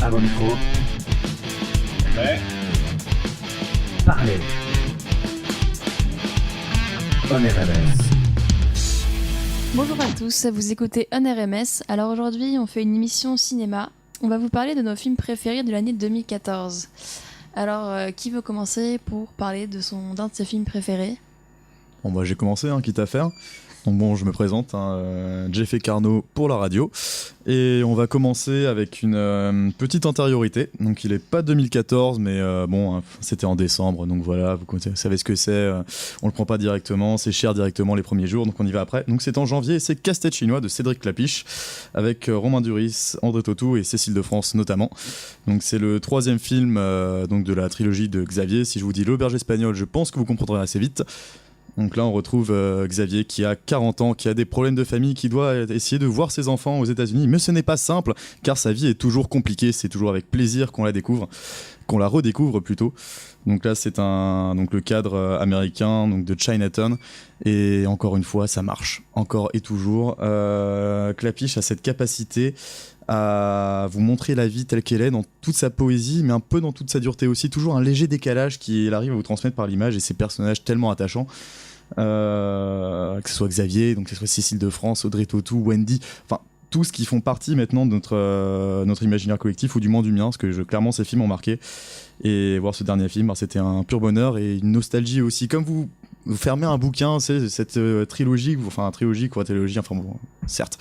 À vos micros. Prêt. Parlez. On RMS. Bonjour à tous, vous écoutez On RMS. Alors aujourd'hui, on fait une émission cinéma. On va vous parler de nos films préférés de l'année 2014. Alors, qui veut commencer pour parler d'un de ses films préférés ? Bon, bah, j'ai commencé, quitte à faire. Donc bon, je me présente, Jeffé Carnot pour la radio. Et on va commencer avec une petite antériorité. Donc il est pas 2014, mais c'était en décembre. Donc voilà, vous savez ce que c'est. On le prend pas directement, c'est cher directement les premiers jours. Donc on y va après. Donc c'est en janvier et c'est Casse-tête chinois de Cédric Clapiche avec Romain Duris, André Tautou et Cécile de France notamment. Donc c'est le troisième film donc de la trilogie de Xavier. Si je vous dis l'auberge espagnole, je pense que vous comprendrez assez vite. Donc là, on retrouve Xavier qui a 40 ans, qui a des problèmes de famille, qui doit essayer de voir ses enfants aux États-Unis. Mais ce n'est pas simple, car sa vie est toujours compliquée. C'est toujours avec plaisir qu'on la découvre, qu'on la redécouvre plutôt. Donc là, c'est le cadre américain donc de Chinatown. Et encore une fois, ça marche. Encore et toujours. Clapiche a cette capacité à vous montrer la vie telle qu'elle est dans toute sa poésie, mais un peu dans toute sa dureté aussi. Toujours un léger décalage qu'il arrive à vous transmettre par l'image et ses personnages tellement attachants. Que ce soit Xavier, donc que ce soit Cécile de France, Audrey Tautou, Wendy, enfin tous qui font partie maintenant de notre imaginaire collectif, ou du moins du mien, parce que clairement ces films ont marqué. Et voir ce dernier film, c'était un pur bonheur et une nostalgie aussi. Comme vous fermez un bouquin, c'est cette trilogie, certes,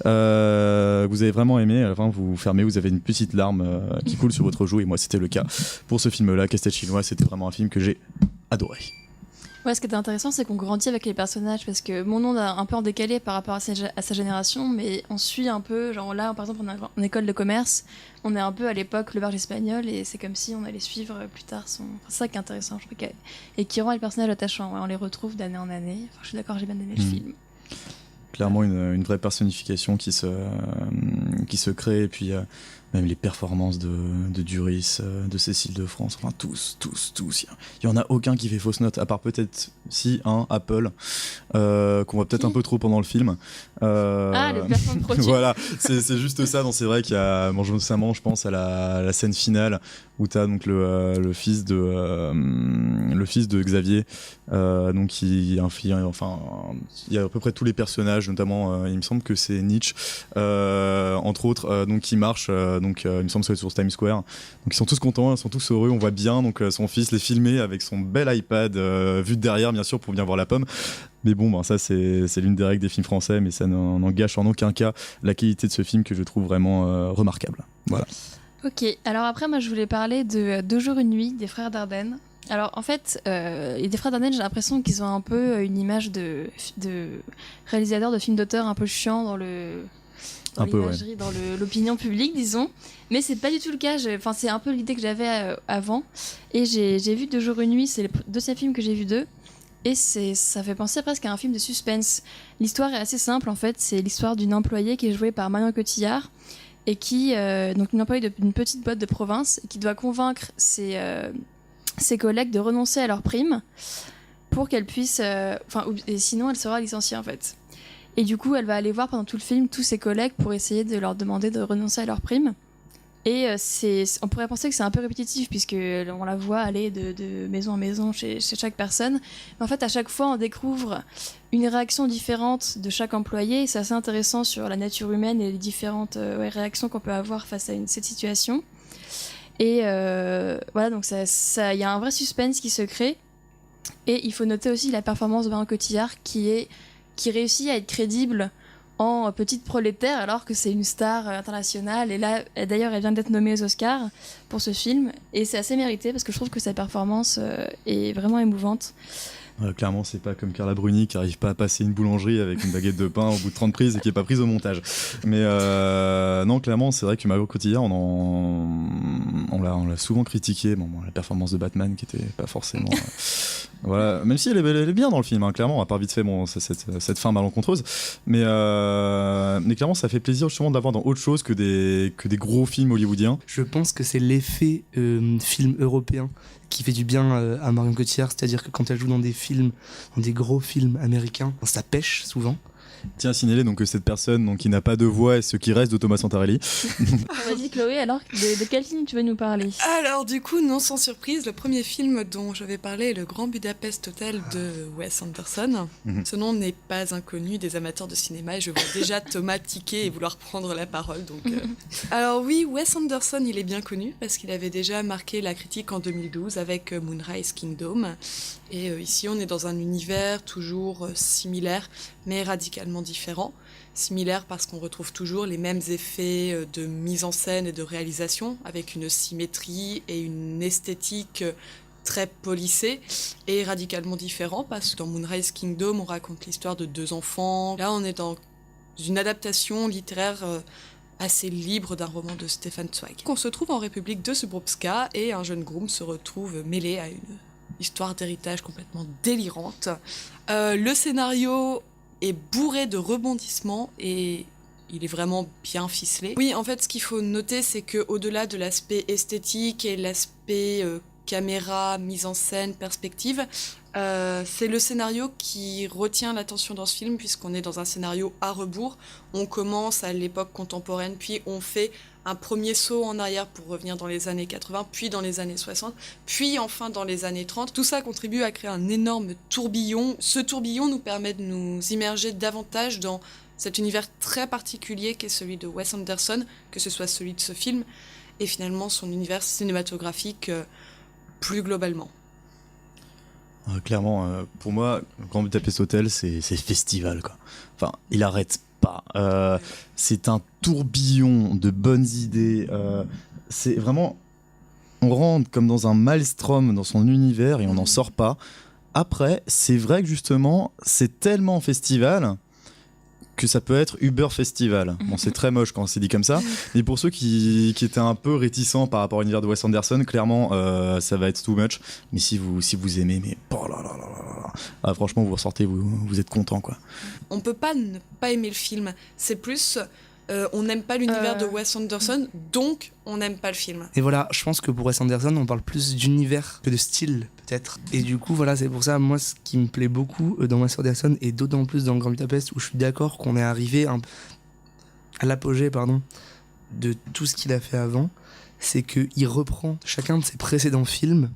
que vous avez vraiment aimé, à la fin vous fermez, vous avez une petite larme qui coule sur votre joue, et moi c'était le cas pour ce film-là, Casse-tête chinois. C'était vraiment un film que j'ai adoré. Ouais, ce qui était intéressant, c'est qu'on grandit avec les personnages, parce que mon nom est un peu en décalé par rapport à sa génération, mais on suit un peu, genre là, par exemple, on est en école de commerce, on est un peu à l'époque l'auberge espagnole, et c'est comme si on allait suivre plus tard c'est ça qui est intéressant, je trouve, et qui rend les personnages attachants. Ouais, on les retrouve d'année en année. Enfin, je suis d'accord, j'ai bien aimé le film. Clairement une vraie personnification qui se crée, et puis même les performances de Duris, de Cécile de France, enfin tous, il y en a aucun qui fait fausse note, à part peut-être Apple, qu'on voit peut-être un peu trop pendant le film. Le placement de produit. Voilà, c'est juste ça. Non, c'est vrai qu'il y a, récemment, je pense à la scène finale où t'as donc le fils de Xavier, donc il y a il y a à peu près tous les personnages, notamment il me semble que c'est Nietzsche, entre autres, donc qui marche, il me semble que c'est sur Times Square. Donc ils sont tous contents, ils sont tous heureux. On voit bien donc son fils les filmer avec son bel iPad vu de derrière, bien sûr, pour bien voir la pomme. Mais bon, ça c'est l'une des règles des films français, mais ça n'en gâche en aucun cas la qualité de ce film que je trouve vraiment remarquable. Voilà. Ok, alors après moi je voulais parler de Deux jours une nuit des frères Dardenne. Alors en fait, des frères Dardenne, j'ai l'impression qu'ils ont un peu une image de réalisateurs de films d'auteur un peu chiant dans l'imagerie, dans l'opinion publique, disons. Mais c'est pas du tout le cas. C'est un peu l'idée que j'avais avant. Et j'ai vu Deux jours une nuit, c'est le deuxième film que j'ai vu d'eux. Et ça fait penser presque à un film de suspense. L'histoire est assez simple en fait. C'est l'histoire d'une employée qui est jouée par Marion Cotillard et qui, donc une employée d'une petite boîte de province, qui doit convaincre ses collègues de renoncer à leur prime pour qu'elle puisse... et sinon elle sera licenciée en fait. Et du coup, elle va aller voir pendant tout le film tous ses collègues pour essayer de leur demander de renoncer à leur prime. Et on pourrait penser que c'est un peu répétitif, puisqu'on la voit aller de maison en maison chez chaque personne. Mais en fait, à chaque fois, on découvre une réaction différente de chaque employé. Et c'est assez intéressant sur la nature humaine et les différentes réactions qu'on peut avoir face à cette situation. Et voilà, donc il y a un vrai suspense qui se crée. Et il faut noter aussi la performance de Marion Cotillard qui réussit à être crédible en petite prolétaire alors que c'est une star internationale. Et là, d'ailleurs, elle vient d'être nommée aux Oscars pour ce film. Et c'est assez mérité parce que je trouve que sa performance est vraiment émouvante. Clairement, c'est pas comme Carla Bruni qui arrive pas à passer une boulangerie avec une baguette de pain au bout de 30 prises et qui est pas prise au montage. Mais non, clairement, c'est vrai que Marion Cotillard, on l'a souvent critiqué. La performance de Batman qui était pas forcément... voilà, même si elle est bien dans le film, clairement, à part vite fait cette fin malencontreuse. Mais clairement, ça fait plaisir justement d'avoir dans autre chose que des gros films hollywoodiens. Je pense que c'est l'effet film européen qui fait du bien à Marion Cotillard, c'est-à-dire que quand elle joue dans des films, dans des gros films américains, ça pêche souvent. Tiens à signaler donc que cette personne donc, qui n'a pas de voix est ce qui reste de Thomas Santarelli. Vas-y Chloé, alors de quel film tu veux nous parler? Alors du coup, non sans surprise, le premier film dont je vais parler est Le Grand Budapest Hotel de Wes Anderson. Ce nom n'est pas inconnu des amateurs de cinéma et je vois déjà Thomas tiquer et vouloir prendre la parole. Alors oui, Wes Anderson, il est bien connu parce qu'il avait déjà marqué la critique en 2012 avec Moonrise Kingdom. Et ici, on est dans un univers toujours similaire, mais radicalement différent. Similaire parce qu'on retrouve toujours les mêmes effets de mise en scène et de réalisation, avec une symétrie et une esthétique très polissée, et radicalement différent parce que dans Moonrise Kingdom, on raconte l'histoire de 2 enfants. Là, on est dans une adaptation littéraire assez libre d'un roman de Stefan Zweig. On se trouve en République de Srebrenica et un jeune groom se retrouve mêlé à une histoire d'héritage complètement délirante. Le scénario est bourré de rebondissements et il est vraiment bien ficelé. Oui, en fait, ce qu'il faut noter, c'est qu'au-delà de l'aspect esthétique et l'aspect caméra, mise en scène, perspective, c'est le scénario qui retient l'attention dans ce film, puisqu'on est dans un scénario à rebours. On commence à l'époque contemporaine, puis on fait un premier saut en arrière pour revenir dans les années 80, puis dans les années 60, puis enfin dans les années 30. Tout ça contribue à créer un énorme tourbillon. Ce tourbillon nous permet de nous immerger davantage dans cet univers très particulier qu'est celui de Wes Anderson, que ce soit celui de ce film, et finalement son univers cinématographique plus globalement. Clairement, pour moi, Grand Budapest Hotel, c'est festival, quoi. Enfin, il arrête pas. C'est un tourbillon de bonnes idées. C'est vraiment... On rentre comme dans un maelstrom dans son univers et on n'en sort pas. Après, c'est vrai que justement, c'est tellement festival que ça peut être Uber Festival. Bon, c'est très moche quand c'est dit comme ça, mais pour ceux qui étaient un peu réticents par rapport à l'univers de Wes Anderson, clairement, ça va être too much. Mais si vous aimez, mais oh là là là là là, ah, franchement, vous ressortez, vous êtes content, quoi. On peut pas ne pas aimer le film. C'est plus, on n'aime pas l'univers de Wes Anderson, donc on n'aime pas le film. Et voilà, je pense que pour Wes Anderson, on parle plus d'univers que de style, peut-être. Et du coup, voilà, c'est pour ça, moi, ce qui me plaît beaucoup dans Wes Anderson, et d'autant plus dans le Grand Budapest, où je suis d'accord qu'on est arrivé à l'apogée, de tout ce qu'il a fait avant, c'est qu'il reprend chacun de ses précédents films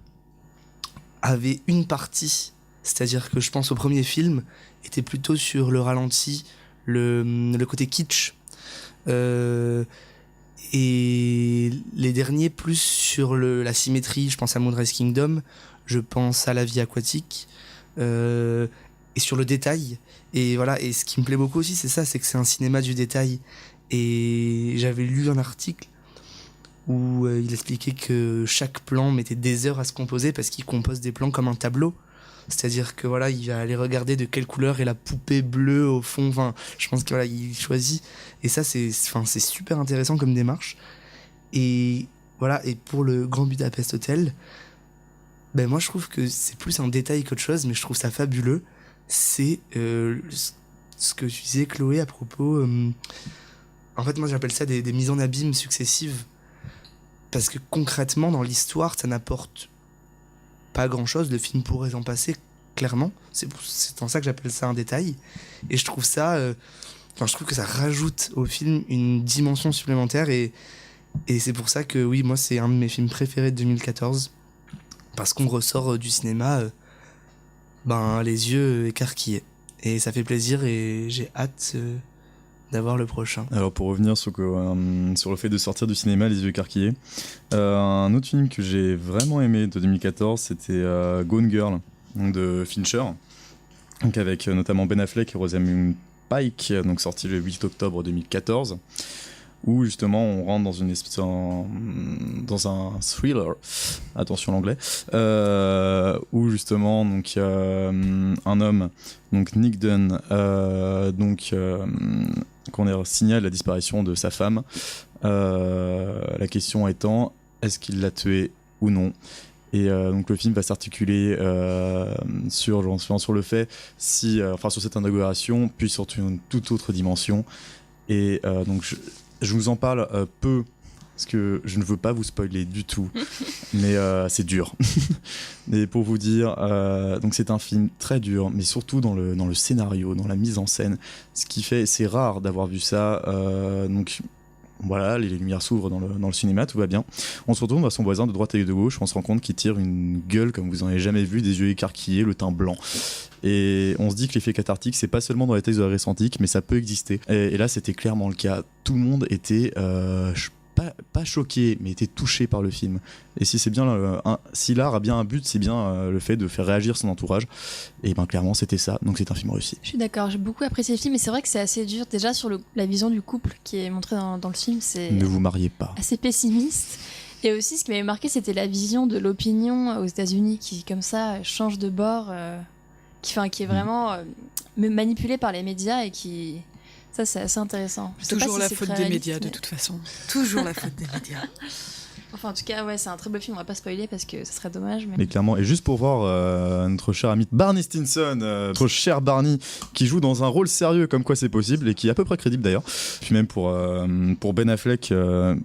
avait une partie, c'est-à-dire que je pense au premier film, était plutôt sur le ralenti, le côté kitsch, et les derniers plus sur la symétrie. Je pense à Moonrise Kingdom, je pense à La Vie aquatique, et sur le détail. Et voilà, et ce qui me plaît beaucoup aussi, c'est ça, c'est que c'est un cinéma du détail. Et j'avais lu un article où il expliquait que chaque plan mettait des heures à se composer parce qu'il compose des plans comme un tableau. C'est-à-dire que voilà, il va aller regarder de quelle couleur est la poupée bleue au fond. Enfin, je pense que voilà, il choisit. Et ça, c'est super intéressant comme démarche. Et voilà, et pour le Grand Budapest Hotel, ben moi je trouve que c'est plus un détail qu'autre chose, mais je trouve ça fabuleux. C'est ce que tu disais, Chloé, à propos. En fait, moi j'appelle ça des mises en abîme successives. Parce que concrètement, dans l'histoire, ça n'apporte pas grand-chose. Le film pourrait en passer, clairement. C'est en ça que j'appelle ça un détail. Et je trouve ça... je trouve que ça rajoute au film une dimension supplémentaire. Et c'est pour ça que, oui, moi, c'est un de mes films préférés de 2014. Parce qu'on ressort du cinéma les yeux écarquillés. Et ça fait plaisir et j'ai hâte d'avoir le prochain. Alors pour revenir sur le fait de sortir du cinéma les yeux écarquillés, un autre film que j'ai vraiment aimé de 2014, c'était Gone Girl de Fincher, donc avec notamment Ben Affleck et Rosamund Pike, donc sorti le 8 octobre 2014, où justement on rentre dans un thriller, attention l'anglais, où justement donc un homme, donc Nick Dunn, qu'on signale la disparition de sa femme. La question étant, est-ce qu'il l'a tuée ou non? Et donc le film va s'articuler sur le fait sur cette interrogation, puis sur une toute autre dimension. Et donc je vous en parle peu parce que je ne veux pas vous spoiler du tout, mais c'est dur. Et pour vous dire, donc c'est un film très dur, mais surtout dans le scénario, dans la mise en scène. Ce qui fait, c'est rare d'avoir vu ça. Donc voilà, les lumières s'ouvrent dans le cinéma, tout va bien. On se retourne vers son voisin de droite et de gauche, on se rend compte qu'il tire une gueule comme vous en avez jamais vu, des yeux écarquillés, le teint blanc. Et on se dit que l'effet cathartique, c'est pas seulement dans les textes de la Grèce antique, mais ça peut exister. Et là, c'était clairement le cas. Tout le monde était pas choqué, mais était touché par le film. Et si c'est bien si l'art a bien un but, c'est bien le fait de faire réagir son entourage. Et ben clairement, c'était ça. Donc c'est un film réussi. Je suis d'accord, j'ai beaucoup apprécié le film, et c'est vrai que c'est assez dur. Déjà sur la vision du couple qui est montrée dans le film, c'est Ne vous mariez pas. assez pessimiste. Et aussi, ce qui m'avait marqué, c'était la vision de l'opinion aux États-Unis qui, comme ça, change de bord, qui est vraiment manipulée par les médias et qui. Ça, c'est assez intéressant. Je sais Toujours pas si la c'est faute très des réaliste, médias, de mais- toute façon. Toujours la faute des médias. Enfin, en tout cas, ouais, c'est un très beau film. On va pas spoiler parce que ça serait dommage. Mais... Mais clairement, et juste pour voir notre cher ami Barney Stinson, notre cher Barney, qui joue dans un rôle sérieux comme quoi c'est possible et qui est à peu près crédible d'ailleurs. Puis même pour Ben Affleck,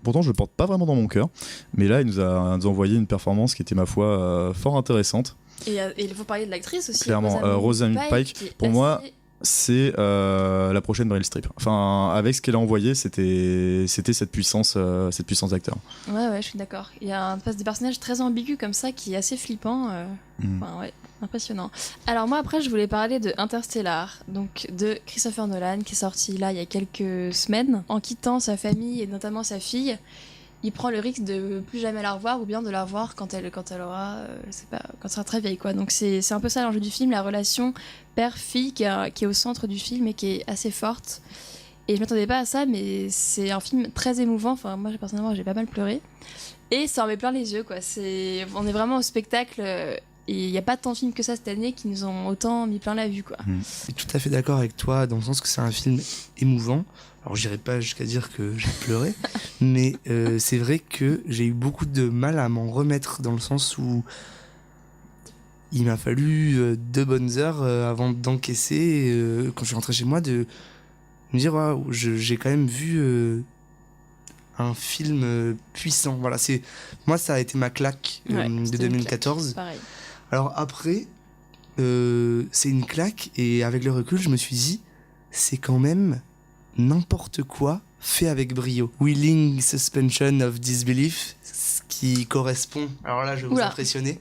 pourtant je le porte pas vraiment dans mon cœur, mais là il nous a envoyé une performance qui était ma foi fort intéressante. Et il faut parler de l'actrice aussi. Clairement, Rosamund Pike, qui est pour moi, assez- c'est la prochaine Meryl Streep. Enfin, avec ce qu'elle a envoyé, c'était cette puissance d'acteur. Ouais, je suis d'accord. Il y a des personnages très ambigus comme ça qui est assez flippant. Enfin, ouais, impressionnant. Alors moi, après, je voulais parler de Interstellar, donc de Christopher Nolan, qui est sorti là il y a quelques semaines. En quittant sa famille et notamment sa fille, il prend le risque de plus jamais la revoir ou bien de la revoir quand elle aura, je sais pas, quand elle sera très vieille, quoi. Donc c'est un peu ça l'enjeu du film, la relation père-fille qui est au centre du film et qui est assez forte. Et je m'attendais pas à ça, mais c'est un film très émouvant. Enfin, moi, personnellement, j'ai pas mal pleuré. Et ça en met plein les yeux, quoi. On est vraiment au spectacle. Et il n'y a pas tant de films que ça cette année qui nous ont autant mis plein la vue, quoi. Je suis tout à fait d'accord avec toi, dans le sens que c'est un film émouvant. Alors, j'irai pas jusqu'à dire que j'ai pleuré, mais c'est vrai que j'ai eu beaucoup de mal à m'en remettre, dans le sens où il m'a fallu 2 bonnes heures avant d'encaisser, quand je suis rentré chez moi, de me dire waouh, j'ai quand même vu un film puissant. Voilà, moi ça a été ma claque Ouais, de c'était une 2014. claque, pareil. Alors après, c'est une claque, et avec le recul, je me suis dit, c'est quand même n'importe quoi fait avec brio. Willing suspension of disbelief, ce qui correspond, alors là je vais vous Oula. impressionner,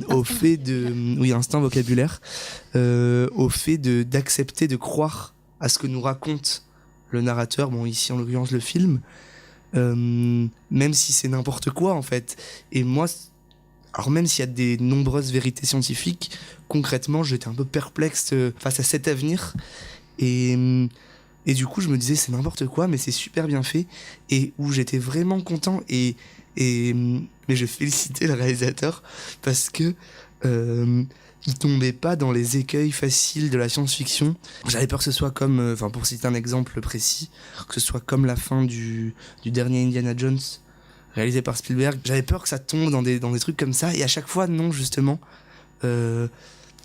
au fait de... Oui, instinct vocabulaire. Au fait d'accepter de croire à ce que nous raconte le narrateur, bon ici en l'occurrence le film, même si c'est n'importe quoi en fait. Et moi, alors même s'il y a des nombreuses vérités scientifiques, concrètement j'étais un peu perplexe face à cet avenir, et du coup je me disais c'est n'importe quoi mais c'est super bien fait, et où j'étais vraiment content, mais je félicitais le réalisateur parce que il tombait pas dans les écueils faciles de la science-fiction. J'avais peur que ce soit comme, pour citer un exemple précis, que ce soit comme la fin du dernier Indiana Jones réalisé par Spielberg. J'avais peur que ça tombe dans des trucs comme ça, et à chaque fois non, justement.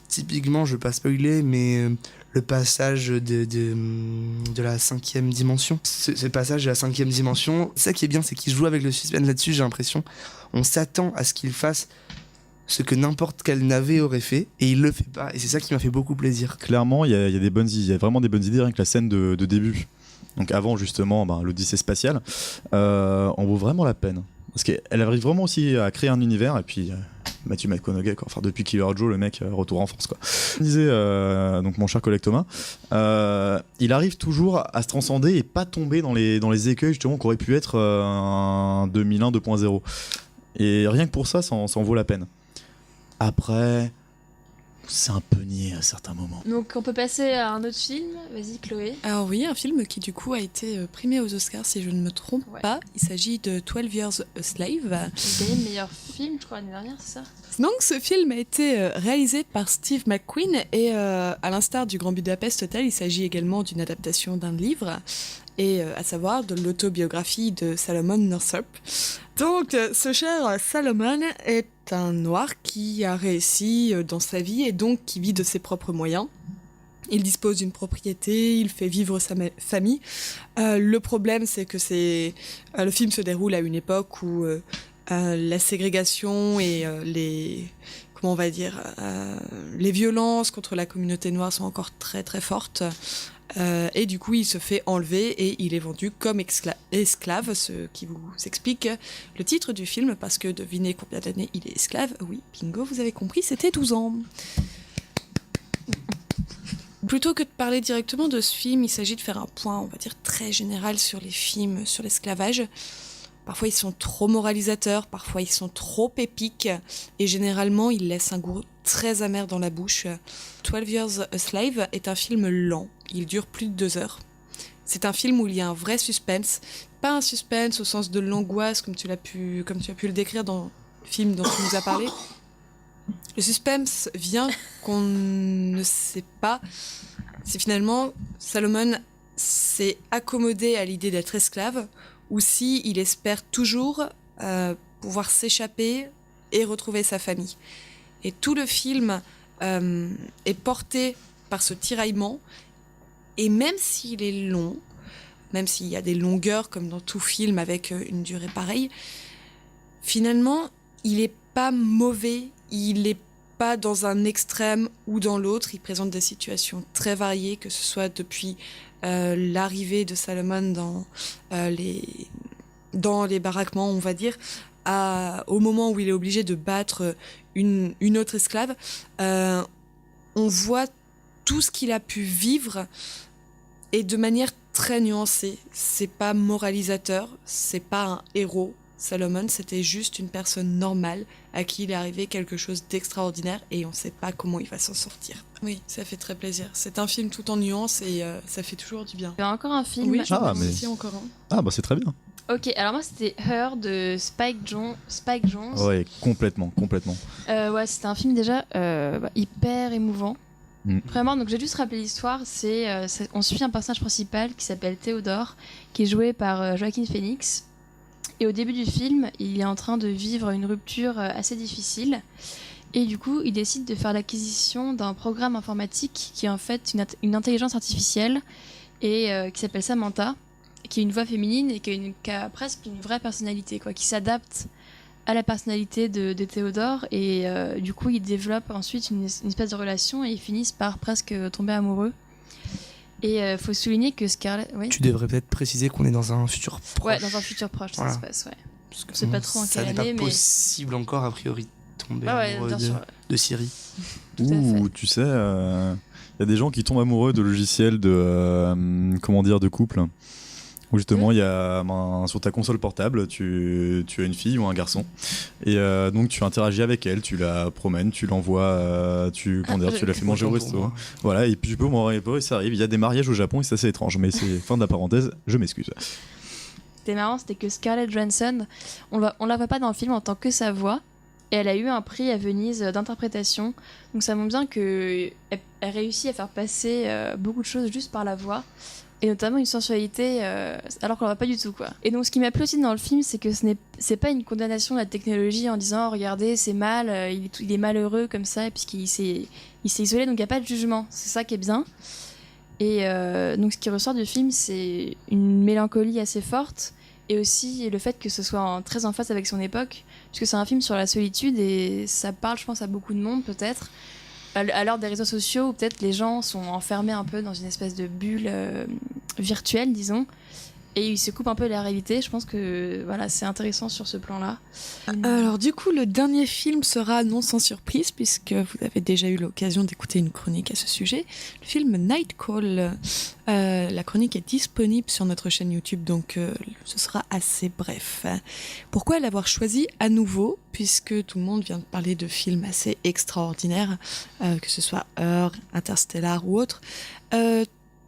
Typiquement, je vais pas spoiler, mais le passage de la 5e dimension. Ce passage de la 5e dimension, ça qui est bien, c'est qu'il joue avec le suspense là-dessus, j'ai l'impression. On s'attend à ce qu'il fasse ce que n'importe quel navet aurait fait, et il le fait pas, et c'est ça qui m'a fait beaucoup plaisir. Clairement, il y a vraiment des bonnes idées avec la scène de début. Donc avant justement l'Odyssée spatiale, on vaut vraiment la peine. Parce qu'elle arrive vraiment aussi à créer un univers, et puis Matthew McConaughey, quoi. Enfin, depuis Killer Joe, le mec retourne en force, quoi. Je disais, donc mon cher collègue Thomas, il arrive toujours à se transcender et pas tomber dans les écueils justement qu'aurait pu être un 2001 2.0. Et rien que pour ça, ça en vaut la peine. Après, c'est un peu niais à certains moments. Donc on peut passer à un autre film. Vas-y, Chloé. Alors oui, un film qui du coup a été primé aux Oscars si je ne me trompe Ouais. pas. Il s'agit de 12 Years a Slave. Il a gagné le meilleur film, je crois, l'année dernière, c'est ça? Donc ce film a été réalisé par Steve McQueen et à l'instar du Grand Budapest Hotel, il s'agit également d'une adaptation d'un livre, et à savoir de l'autobiographie de Salomon Northup. Donc ce cher Salomon est un noir qui a réussi dans sa vie et donc qui vit de ses propres moyens. Il dispose d'une propriété, il fait vivre sa famille. Le problème, c'est que le film se déroule à une époque où la ségrégation et les violences contre la communauté noire sont encore très très fortes. Et du coup, il se fait enlever et il est vendu comme esclave, ce qui vous explique le titre du film, parce que devinez combien d'années il est esclave. Oui, bingo, vous avez compris, c'était 12 ans. Plutôt que de parler directement de ce film, il s'agit de faire un point, on va dire, très général sur les films sur l'esclavage. Parfois, ils sont trop moralisateurs, parfois, ils sont trop épiques, et généralement, ils laissent un goût très amer dans la bouche. 12 Years a Slave est un film lent, il dure plus de 2 heures. C'est un film où il y a un vrai suspense, pas un suspense au sens de l'angoisse, comme tu as pu le décrire dans le film dont tu nous as parlé. Le suspense vient qu'on ne sait pas si finalement Salomon s'est accommodé à l'idée d'être esclave ou si il espère toujours pouvoir s'échapper et retrouver sa famille. Et tout le film est porté par ce tiraillement, et même s'il est long, même s'il y a des longueurs comme dans tout film avec une durée pareille, finalement, il n'est pas mauvais, il n'est pas dans un extrême ou dans l'autre, il présente des situations très variées, que ce soit depuis l'arrivée de Salomon dans les baraquements, on va dire, au moment où il est obligé de battre une autre esclave. On voit tout ce qu'il a pu vivre, et de manière très nuancée. C'est pas moralisateur, c'est pas un héros. Salomon, c'était juste une personne normale à qui il est arrivé quelque chose d'extraordinaire et on ne sait pas comment il va s'en sortir. Oui, ça fait très plaisir. C'est un film tout en nuances et ça fait toujours du bien. Il y a encore un film. Oui, mais... encore un. Ah bah c'est très bien. Ok, alors moi c'était Her de Spike Jonze. Ouais, complètement. Ouais, c'était un film déjà hyper émouvant. Vraiment, donc j'ai juste rappelé l'histoire. On suit un personnage principal qui s'appelle Théodore, qui est joué par Joaquin Phoenix. Et au début du film, il est en train de vivre une rupture assez difficile. Et du coup, il décide de faire l'acquisition d'un programme informatique qui est en fait une intelligence artificielle et qui s'appelle Samantha, qui est une voix féminine et qui a presque une vraie personnalité, quoi, qui s'adapte à la personnalité de Théodore. Et du coup, ils développent ensuite une espèce de relation et ils finissent par presque tomber amoureux. Et faut souligner que Scarlett... Oui. Tu devrais peut-être préciser qu'on est dans un futur proche. Ouais, dans un futur proche, voilà. Ça se passe, ouais. Parce que Je sais pas trop en quelle année, ça n'est mais... pas possible encore, a priori, de tomber ouais, amoureux de Siri. Tout à fait. Tu sais, y a des gens qui tombent amoureux de logiciels de couple. Où justement, il y a sur ta console portable, tu as une fille ou un garçon. Et donc, tu interagis avec elle, tu la promènes, tu l'envoies, tu la fais manger au resto. Voilà, et puis tu peux m'envoyer, ça arrive. Il y a des mariages au Japon et c'est assez étrange. Mais c'est fin de la parenthèse, je m'excuse. C'était marrant, c'était que Scarlett Johansson, on la voit pas dans le film en tant que sa voix. Et elle a eu un prix à Venise d'interprétation. Donc ça montre bien qu'elle réussit à faire passer beaucoup de choses juste par la voix. Et notamment une sensualité alors qu'on ne voit pas du tout, quoi. Et donc ce qui m'a plu aussi dans le film, c'est que c'est pas une condamnation de la technologie en disant regardez, c'est mal, il est malheureux comme ça, puisqu'il s'est isolé, donc il n'y a pas de jugement. C'est ça qui est bien. Et donc ce qui ressort du film, c'est une mélancolie assez forte, et aussi le fait que ce soit très en phase avec son époque, puisque c'est un film sur la solitude, et ça parle, je pense, à beaucoup de monde, peut-être. À l'heure des réseaux sociaux, où peut-être les gens sont enfermés un peu dans une espèce de bulle virtuelle, disons, et ils se coupent un peu de la réalité. Je pense que voilà, c'est intéressant sur ce plan-là. Alors du coup, le dernier film sera non sans surprise, puisque vous avez déjà eu l'occasion d'écouter une chronique à ce sujet. Le film Night Call. La chronique est disponible sur notre chaîne YouTube, donc ce sera assez bref. Pourquoi l'avoir choisi à nouveau, puisque tout le monde vient de parler de films assez extraordinaires, que ce soit Her, Interstellar ou autre.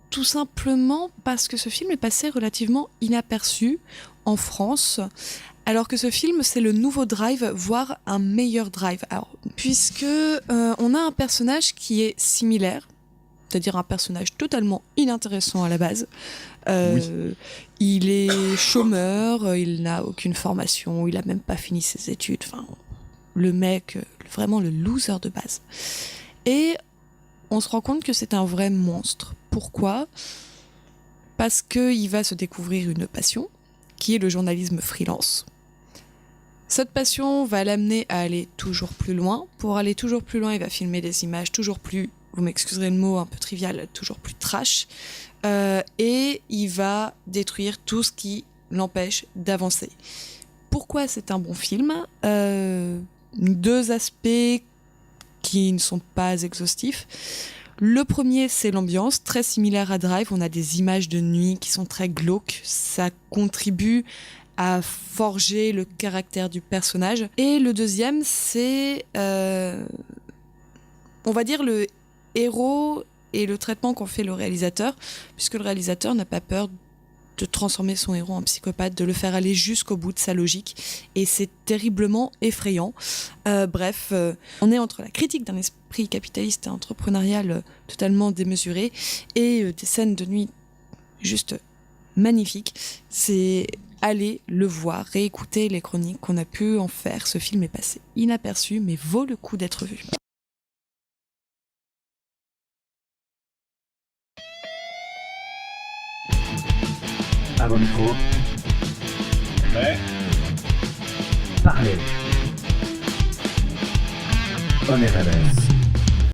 Tout simplement parce que ce film est passé relativement inaperçu en France, alors que ce film, c'est le nouveau Drive, voire un meilleur Drive. Alors, puisque on a un personnage qui est similaire, c'est-à-dire un personnage totalement inintéressant à la base. Il est chômeur, il n'a aucune formation, il n'a même pas fini ses études. Enfin, le mec, vraiment le loser de base. Et on se rend compte que c'est un vrai monstre. Pourquoi ? Parce qu'il va se découvrir une passion, qui est le journalisme freelance. Cette passion va l'amener à aller toujours plus loin. Pour aller toujours plus loin, il va filmer des images toujours plus, vous m'excuserez le mot un peu trivial, toujours plus trash. Et il va détruire tout ce qui l'empêche d'avancer. Pourquoi c'est un bon film ? Deux aspects qui ne sont pas exhaustifs. Le premier, c'est l'ambiance, très similaire à Drive. On a des images de nuit qui sont très glauques. Ça contribue à forger le caractère du personnage. Et le deuxième, c'est, on va dire, le héros et le traitement qu'en fait le réalisateur, puisque le réalisateur n'a pas peur de transformer son héros en psychopathe, de le faire aller jusqu'au bout de sa logique. Et c'est terriblement effrayant. Bref, on est entre la critique d'un esprit capitaliste et entrepreneurial totalement démesuré et des scènes de nuit juste magnifiques. C'est aller le voir, réécouter les chroniques qu'on a pu en faire. Ce film est passé inaperçu, mais vaut le coup d'être vu. À vos micros. Prêt. Parlez. On est Rebels.